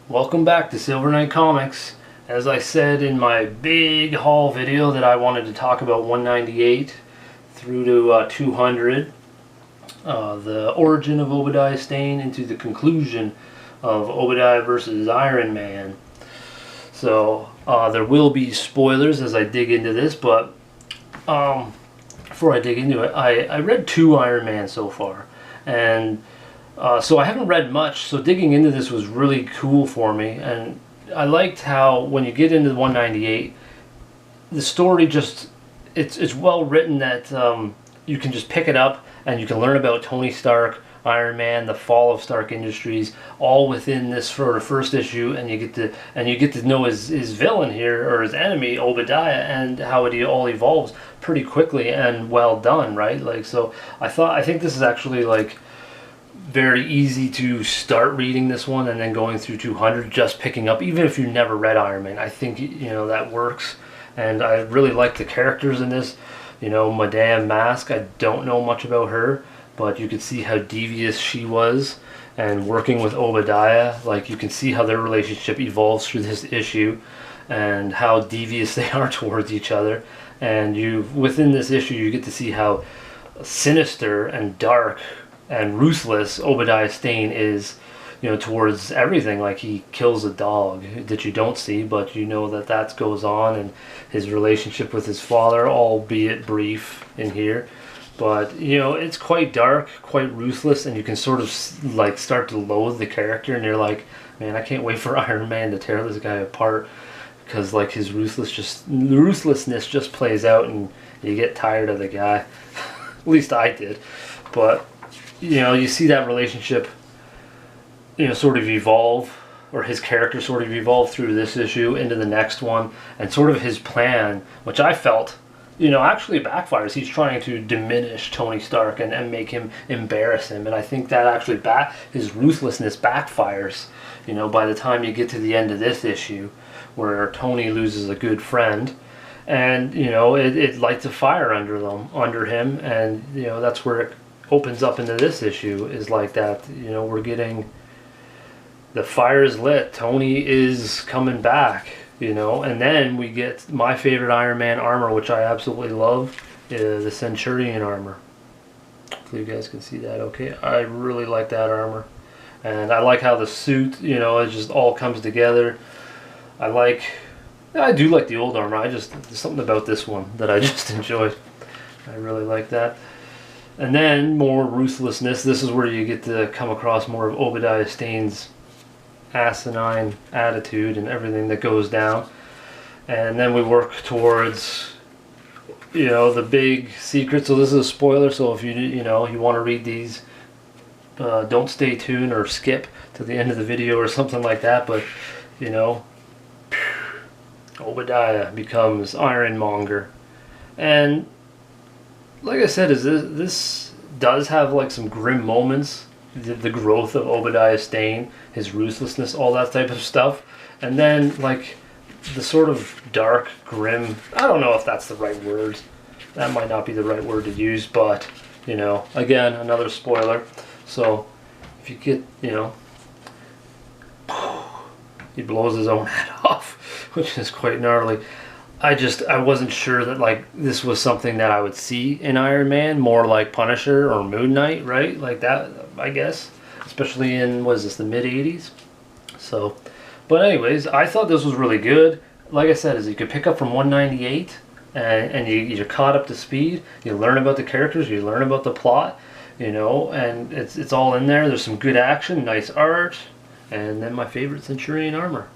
Welcome back to Silver Knight Comics. As I said in my big haul video that I wanted to talk about 198 through to 200, the origin of Obadiah Stane into the conclusion of Obadiah versus Iron Man. So there will be spoilers as I dig into this, but before I dig into it, I read 2 Iron Man so far, and so I haven't read much, so digging into this was really cool for me. And I liked how when you get into the 198, the story just, it's well written that you can just pick it up and you can learn about Tony Stark, Iron Man, the fall of Stark Industries, all within this sort of first issue, and you get to know his villain here, or his enemy, Obadiah, and how it all evolves pretty quickly and well done, right? Like, so I think this is actually like very easy to start reading this one and then going through 200, just picking up, even if you never read Iron Man. I think, you know, that works. And I really like the characters in this. You know, Madame Mask, I don't know much about her, but you could see how devious she was, and working with Obadiah, like, you can see how their relationship evolves through this issue and how devious they are towards each other. And within this issue, you get to see how sinister and dark and ruthless Obadiah Stane is, you know, towards everything. Like, he kills a dog that you don't see, but you know that goes on, and his relationship with his father, albeit brief in here. But, you know, it's quite dark, quite ruthless, and you can sort of like start to loathe the character, and you're like, man, I can't wait for Iron Man to tear this guy apart, because like his ruthlessness just plays out, and you get tired of the guy. At least I did. But you know, you see that relationship, you know, sort of evolve, or his character sort of evolve through this issue into the next one, and sort of his plan, which I felt, you know, actually backfires. He's trying to diminish Tony Stark and make him embarrass him, and I think that actually his ruthlessness backfires, you know, by the time you get to the end of this issue, where Tony loses a good friend, and, you know, it lights a fire under him, and, you know, that's where it opens up into this issue, is like that, you know, we're getting, the fire is lit, Tony is coming back, you know, and then we get my favorite Iron Man armor, which I absolutely love, the Centurion armor. Hopefully you guys can see that okay. I really like that armor, and I like how the suit, you know, it just all comes together. I do like the old armor, there's something about this one that I just enjoyed. I really like that. And then more ruthlessness. This is where you get to come across more of Obadiah Stane's asinine attitude and everything that goes down. And then we work towards, you know, the big secret. So this is a spoiler, so if you want to read these, don't stay tuned or skip to the end of the video or something like that. But, you know, Obadiah becomes Iron Monger. And like I said, this does have like some grim moments, the growth of Obadiah Stane, his ruthlessness, all that type of stuff, and then like the sort of dark, grim, I don't know if that's the right word, that might not be the right word to use, but, you know, again, another spoiler. So if you get, you know, he blows his own head off, which is quite gnarly. I wasn't sure that like this was something that I would see in Iron Man, more like Punisher or Moon Knight, right? Like that, I guess, especially in, what is this, the mid-80s? So, but anyways, I thought this was really good. Like I said, is you could pick up from 198 and you're caught up to speed. You learn about the characters, you learn about the plot, you know, and it's all in there. There's some good action, nice art, and then my favorite Centurion armor.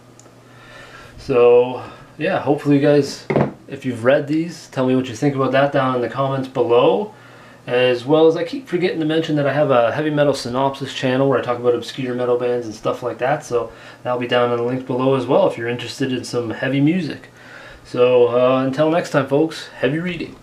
So yeah, hopefully you guys, if you've read these, tell me what you think about that down in the comments below. As well as, I keep forgetting to mention that I have a heavy metal synopsis channel where I talk about obscure metal bands and stuff like that, so that'll be down in the link below as well if you're interested in some heavy music. So until next time, folks, heavy reading.